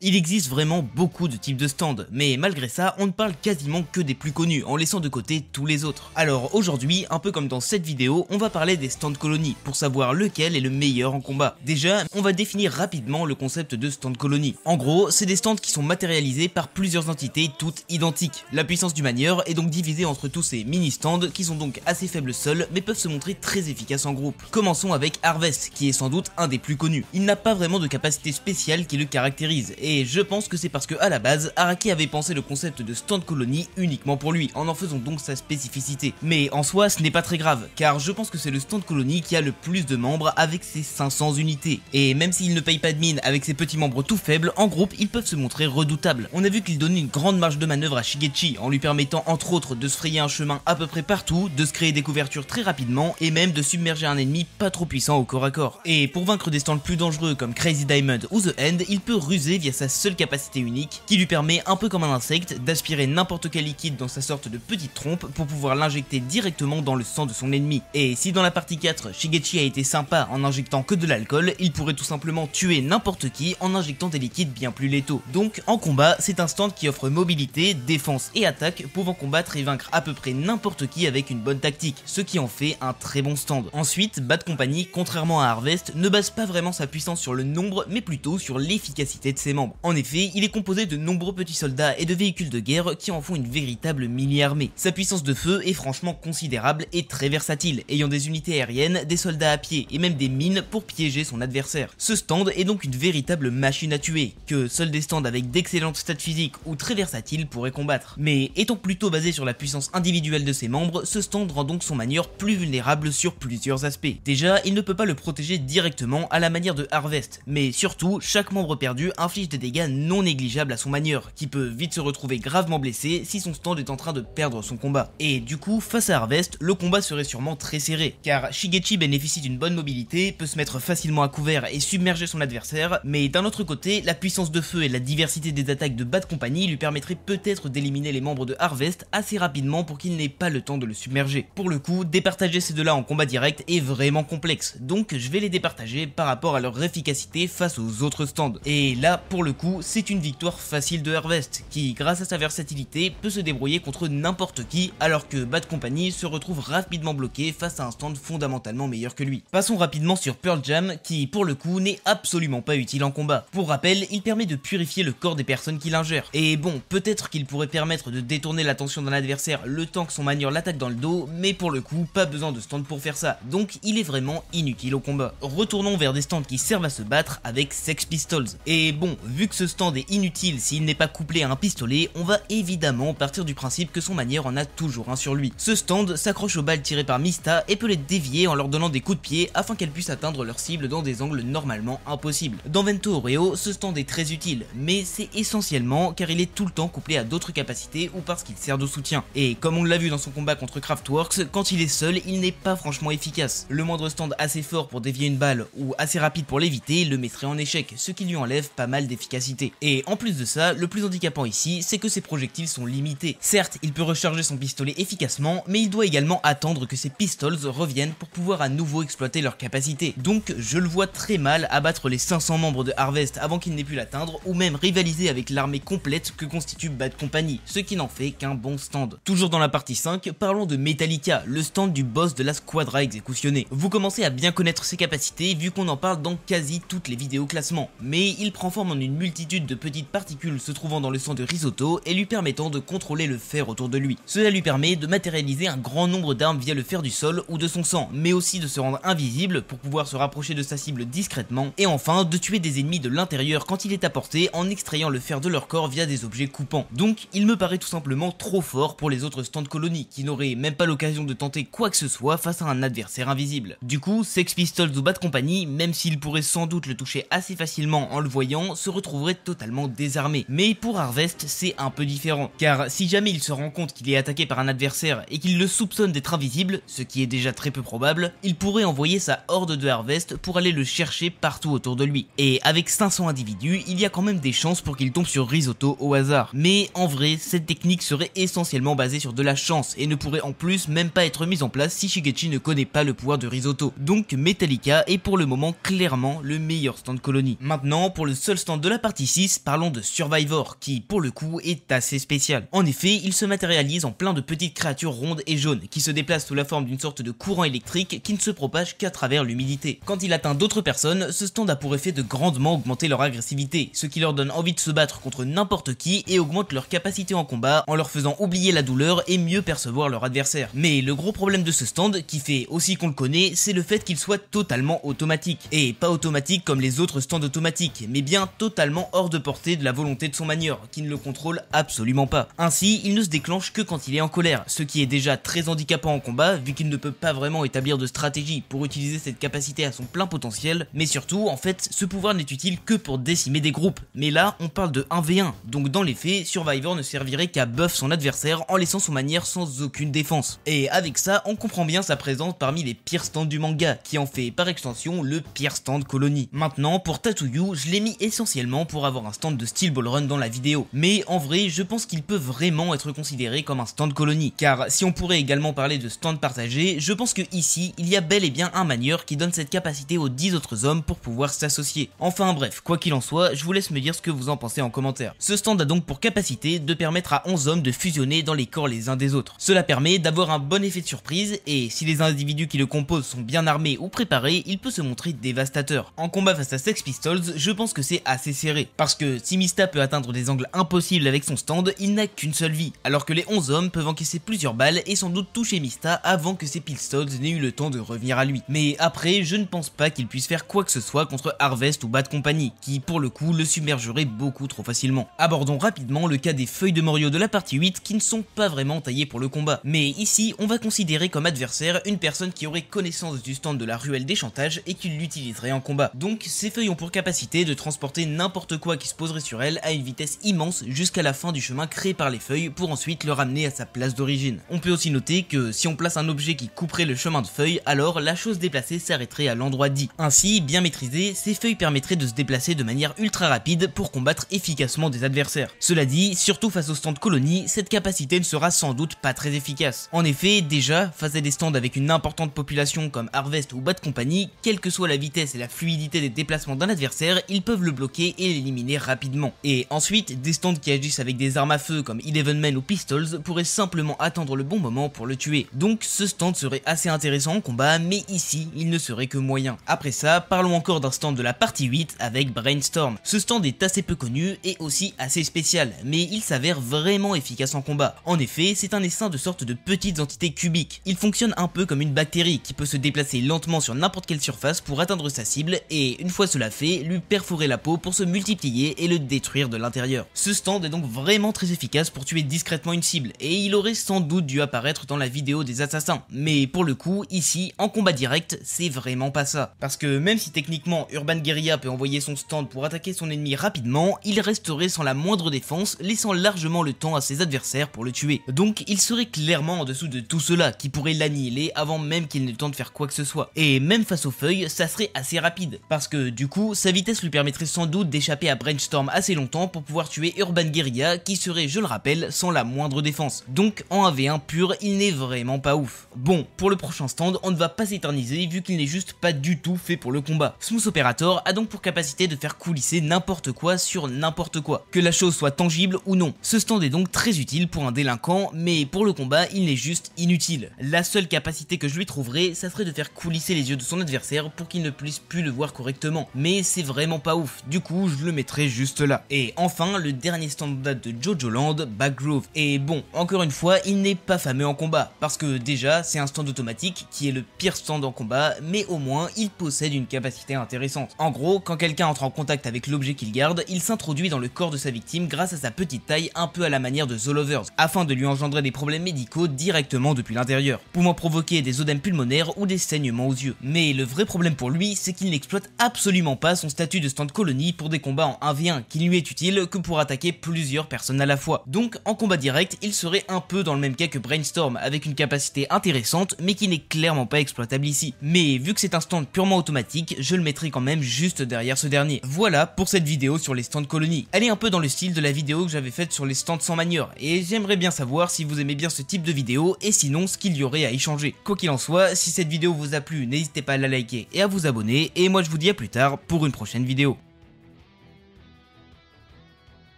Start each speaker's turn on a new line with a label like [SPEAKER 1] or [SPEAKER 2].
[SPEAKER 1] Il existe vraiment beaucoup de types de stands, mais malgré ça, on ne parle quasiment que des plus connus, en laissant de côté tous les autres. Alors aujourd'hui, un peu comme dans cette vidéo, on va parler des stands colonies, pour savoir lequel est le meilleur en combat. Déjà, on va définir rapidement le concept de stand colonie. En gros, c'est des stands qui sont matérialisés par plusieurs entités toutes identiques. La puissance du manieur est donc divisée entre tous ces mini-stands, qui sont donc assez faibles seuls, mais peuvent se montrer très efficaces en groupe. Commençons avec Harvest, qui est sans doute un des plus connus. Il n'a pas vraiment de capacité spéciale qui le caractérise, et je pense que c'est parce que à la base, Araki avait pensé le concept de stand colonie uniquement pour lui, en faisant donc sa spécificité. Mais en soi, ce n'est pas très grave, car je pense que c'est le stand colonie qui a le plus de membres avec ses 500 unités. Et même s'il ne paye pas de mine avec ses petits membres tout faibles, en groupe, ils peuvent se montrer redoutables. On a vu qu'il donnait une grande marge de manœuvre à Shigechi, en lui permettant entre autres de se frayer un chemin à peu près partout, de se créer des couvertures très rapidement, et même de submerger un ennemi pas trop puissant au corps à corps. Et pour vaincre des stands plus dangereux comme Crazy Diamond ou The End, il peut ruser via sa seule capacité unique qui lui permet, un peu comme un insecte, d'aspirer n'importe quel liquide dans sa sorte de petite trompe pour pouvoir l'injecter directement dans le sang de son ennemi. Et si dans la partie 4, Shigechi a été sympa en injectant que de l'alcool, il pourrait tout simplement tuer n'importe qui en injectant des liquides bien plus létaux. Donc en combat, c'est un stand qui offre mobilité, défense et attaque, pouvant combattre et vaincre à peu près n'importe qui avec une bonne tactique, ce qui en fait un très bon stand. Ensuite, Bad Company, contrairement à Harvest, ne base pas vraiment sa puissance sur le nombre, mais plutôt sur l'efficacité de ses membres. En effet, il est composé de nombreux petits soldats et de véhicules de guerre qui en font une véritable mini-armée. Sa puissance de feu est franchement considérable et très versatile, ayant des unités aériennes, des soldats à pied et même des mines pour piéger son adversaire. Ce stand est donc une véritable machine à tuer, que seuls des stands avec d'excellentes stats physiques ou très versatiles pourraient combattre. Mais étant plutôt basé sur la puissance individuelle de ses membres, ce stand rend donc son manieur plus vulnérable sur plusieurs aspects. Déjà, il ne peut pas le protéger directement à la manière de Harvest, mais surtout, chaque membre perdu inflige des dégâts non négligeable à son manieur, qui peut vite se retrouver gravement blessé si son stand est en train de perdre son combat. Et du coup, face à Harvest, le combat serait sûrement très serré, car Shigechi bénéficie d'une bonne mobilité, peut se mettre facilement à couvert et submerger son adversaire, mais d'un autre côté, la puissance de feu et la diversité des attaques de Bad Company lui permettraient peut-être d'éliminer les membres de Harvest assez rapidement pour qu'il n'ait pas le temps de le submerger. Pour le coup, départager ces deux-là en combat direct est vraiment complexe, donc je vais les départager par rapport à leur efficacité face aux autres stands. Et là, pour le coup, c'est une victoire facile de Harvest, qui grâce à sa versatilité peut se débrouiller contre n'importe qui, alors que Bad Company se retrouve rapidement bloqué face à un stand fondamentalement meilleur que lui. Passons rapidement sur Pearl Jam, qui pour le coup n'est absolument pas utile en combat. Pour rappel, il permet de purifier le corps des personnes qui l'ingèrent. Et bon, peut-être qu'il pourrait permettre de détourner l'attention d'un adversaire le temps que son manieur l'attaque dans le dos, mais pour le coup, pas besoin de stand pour faire ça, donc il est vraiment inutile au combat. Retournons vers des stands qui servent à se battre avec Sex Pistols. Et bon, vu que ce stand est inutile s'il n'est pas couplé à un pistolet, on va évidemment partir du principe que son manière en a toujours un sur lui. Ce stand s'accroche aux balles tirées par Mista et peut les dévier en leur donnant des coups de pied afin qu'elles puissent atteindre leur cible dans des angles normalement impossibles. Dans Vento Oreo, ce stand est très utile, mais c'est essentiellement car il est tout le temps couplé à d'autres capacités ou parce qu'il sert de soutien. Et comme on l'a vu dans son combat contre Kraftwerks, quand il est seul, il n'est pas franchement efficace. Le moindre stand assez fort pour dévier une balle ou assez rapide pour l'éviter le mettrait en échec, ce qui lui enlève pas mal d'efficacité. Et en plus de ça, le plus handicapant ici, c'est que ses projectiles sont limités. Certes, il peut recharger son pistolet efficacement, mais il doit également attendre que ses pistols reviennent pour pouvoir à nouveau exploiter leur capacité. Donc je le vois très mal abattre les 500 membres de Harvest avant qu'il n'ait pu l'atteindre, ou même rivaliser avec l'armée complète que constitue Bad Company, ce qui n'en fait qu'un bon stand. Toujours dans la partie 5, parlons de Metallica, le stand du boss de la Squadra Executionée. Vous commencez à bien connaître ses capacités vu qu'on en parle dans quasi toutes les vidéos classement, mais il prend forme en une multitude de petites particules se trouvant dans le sang de Risotto et lui permettant de contrôler le fer autour de lui. Cela lui permet de matérialiser un grand nombre d'armes via le fer du sol ou de son sang, mais aussi de se rendre invisible pour pouvoir se rapprocher de sa cible discrètement, et enfin de tuer des ennemis de l'intérieur quand il est à portée en extrayant le fer de leur corps via des objets coupants. Donc il me paraît tout simplement trop fort pour les autres stands colonies qui n'auraient même pas l'occasion de tenter quoi que ce soit face à un adversaire invisible. Du coup, Sex Pistols ou Bad Company, même s'il pourrait sans doute le toucher assez facilement en le voyant, se retrouverait totalement désarmé. Mais pour Harvest, c'est un peu différent, car si jamais il se rend compte qu'il est attaqué par un adversaire et qu'il le soupçonne d'être invisible, ce qui est déjà très peu probable, il pourrait envoyer sa horde de Harvest pour aller le chercher partout autour de lui. Et avec 500 individus, il y a quand même des chances pour qu'il tombe sur Risotto au hasard. Mais en vrai, cette technique serait essentiellement basée sur de la chance et ne pourrait en plus même pas être mise en place si Shigechi ne connaît pas le pouvoir de Risotto. Donc Metallica est pour le moment clairement le meilleur stand colonie. Maintenant, pour le seul stand de de la partie 6, parlons de Survivor, qui pour le coup est assez spécial. En effet, il se matérialise en plein de petites créatures rondes et jaunes, qui se déplacent sous la forme d'une sorte de courant électrique qui ne se propage qu'à travers l'humidité. Quand il atteint d'autres personnes, ce stand a pour effet de grandement augmenter leur agressivité, ce qui leur donne envie de se battre contre n'importe qui et augmente leur capacité en combat en leur faisant oublier la douleur et mieux percevoir leur adversaire. Mais le gros problème de ce stand, qui fait aussi qu'on le connaît, c'est le fait qu'il soit totalement automatique. Et pas automatique comme les autres stands automatiques, mais bien totalement hors de portée de la volonté de son manieur, qui ne le contrôle absolument pas. Ainsi, il ne se déclenche que quand il est en colère, ce qui est déjà très handicapant en combat vu qu'il ne peut pas vraiment établir de stratégie pour utiliser cette capacité à son plein potentiel, mais surtout en fait ce pouvoir n'est utile que pour décimer des groupes. Mais là on parle de 1v1, donc dans les faits Survivor ne servirait qu'à buff son adversaire en laissant son manière sans aucune défense. Et avec ça on comprend bien sa présence parmi les pires stands du manga, qui en fait par extension le pire stand Colony. Maintenant pour Tatuyu, je l'ai mis essentiellement pour avoir un stand de style ballrun dans la vidéo, mais en vrai je pense qu'il peut vraiment être considéré comme un stand Colony, car si on pourrait également parler de stand partagé, je pense que ici il y a bel et bien un manieur qui donne cette capacité aux 10 autres hommes pour pouvoir s'associer. Enfin bref, quoi qu'il en soit, je vous laisse me dire ce que vous en pensez en commentaire. Ce stand a donc pour capacité de permettre à 11 hommes de fusionner dans les corps les uns des autres. Cela permet d'avoir un bon effet de surprise, et si les individus qui le composent sont bien armés ou préparés, il peut se montrer dévastateur. En combat face à Sex Pistols, je pense que c'est assez serré, parce que si Mista peut atteindre des angles impossibles avec son stand, il n'a qu'une seule vie, alors que les 11 hommes peuvent encaisser plusieurs balles et sans doute toucher Mista avant que ses Pistols n'aient eu le temps de revenir à lui. Mais après, je ne pense pas qu'il puisse faire quoi que ce soit contre Harvest ou Bad Company, qui pour le coup le submergerait beaucoup trop facilement. Abordons rapidement le cas des feuilles de Morio de la partie 8 qui ne sont pas vraiment taillées pour le combat. Mais ici, on va considérer comme adversaire une personne qui aurait connaissance du stand de la ruelle des chantages et qui l'utiliserait en combat. Donc ces feuilles ont pour capacité de transporter n'importe quoi qui se poserait sur elle à une vitesse immense jusqu'à la fin du chemin créé par les feuilles pour ensuite le ramener à sa place d'origine. On peut aussi noter que si on place un objet qui couperait le chemin de feuilles, alors la chose déplacée s'arrêterait à l'endroit dit. Ainsi, bien maîtrisées, ces feuilles permettraient de se déplacer de manière ultra rapide pour combattre efficacement des adversaires. Cela dit, surtout face au stand Colony, cette capacité ne sera sans doute pas très efficace. En effet, déjà, face à des stands avec une importante population comme Harvest ou Bad Company, quelle que soit la vitesse et la fluidité des déplacements d'un adversaire, ils peuvent le bloquer et l'éliminer rapidement. Et ensuite, des stands qui agissent avec des armes à feu comme Eleven Men ou Pistols pourraient simplement attendre le bon moment pour le tuer. Donc ce stand serait assez intéressant en combat, mais ici, il ne serait que moyen. Après ça, parlons encore d'un stand de la partie 8 avec Brainstorm. Ce stand est assez peu connu et aussi assez spécial, mais il s'avère vraiment efficace en combat. En effet, c'est un essaim de sorte de petites entités cubiques. Il fonctionne un peu comme une bactérie qui peut se déplacer lentement sur n'importe quelle surface pour atteindre sa cible et, une fois cela fait, lui perforer la peau pour se multiplier et le détruire de l'intérieur. Ce stand est donc vraiment très efficace pour tuer discrètement une cible, et il aurait sans doute dû apparaître dans la vidéo des assassins. Mais pour le coup, ici, en combat direct, c'est vraiment pas ça. Parce que même si techniquement Urban Guerrilla peut envoyer son stand pour attaquer son ennemi rapidement, il resterait sans la moindre défense, laissant largement le temps à ses adversaires pour le tuer. Donc il serait clairement en dessous de tout cela, qui pourrait l'annihiler avant même qu'il n'ait le temps de faire quoi que ce soit. Et même face aux feuilles, ça serait assez rapide, parce que du coup, sa vitesse lui permettrait sans doute d'échapper à Brainstorm assez longtemps pour pouvoir tuer Urban Guerrilla, qui serait, je le rappelle, sans la moindre défense. Donc en 1v1 pur, il n'est vraiment pas ouf. Bon, pour le prochain stand, on ne va pas s'éterniser vu qu'il n'est juste pas du tout fait pour le combat. Smooth Operator a donc pour capacité de faire coulisser n'importe quoi sur n'importe quoi, que la chose soit tangible ou non. Ce stand est donc très utile pour un délinquant, mais pour le combat, il n'est juste inutile. La seule capacité que je lui trouverais, ça serait de faire coulisser les yeux de son adversaire pour qu'il ne puisse plus le voir correctement. Mais c'est vraiment pas ouf, du coup je le mettrai juste là. Et enfin, le dernier stand date de Jojo Land, Backgroove. Et bon, encore une fois, il n'est pas fameux en combat, parce que déjà, c'est un stand automatique qui est le pire stand en combat, mais au moins, il possède une capacité intéressante. En gros, quand quelqu'un entre en contact avec l'objet qu'il garde, il s'introduit dans le corps de sa victime grâce à sa petite taille un peu à la manière de The Lovers, afin de lui engendrer des problèmes médicaux directement depuis l'intérieur, pouvant provoquer des œdèmes pulmonaires ou des saignements aux yeux. Mais le vrai problème pour lui, c'est qu'il n'exploite absolument pas son statut de stand Colony pour des combats en 1v1, qui ne lui est utile que pour attaquer plusieurs personnes à la fois. Donc en combat direct, il serait un peu dans le même cas que Brainstorm, avec une capacité intéressante mais qui n'est clairement pas exploitable ici. Mais vu que c'est un stand purement automatique, je le mettrai quand même juste derrière ce dernier. Voilà pour cette vidéo sur les stands Colony. Elle est un peu dans le style de la vidéo que j'avais faite sur les stands sans manieur, et j'aimerais bien savoir si vous aimez bien ce type de vidéo et sinon ce qu'il y aurait à y changer. Quoi qu'il en soit, si cette vidéo vous a plu, n'hésitez pas à la liker et à vous abonner, et moi je vous dis à plus tard pour une prochaine vidéo.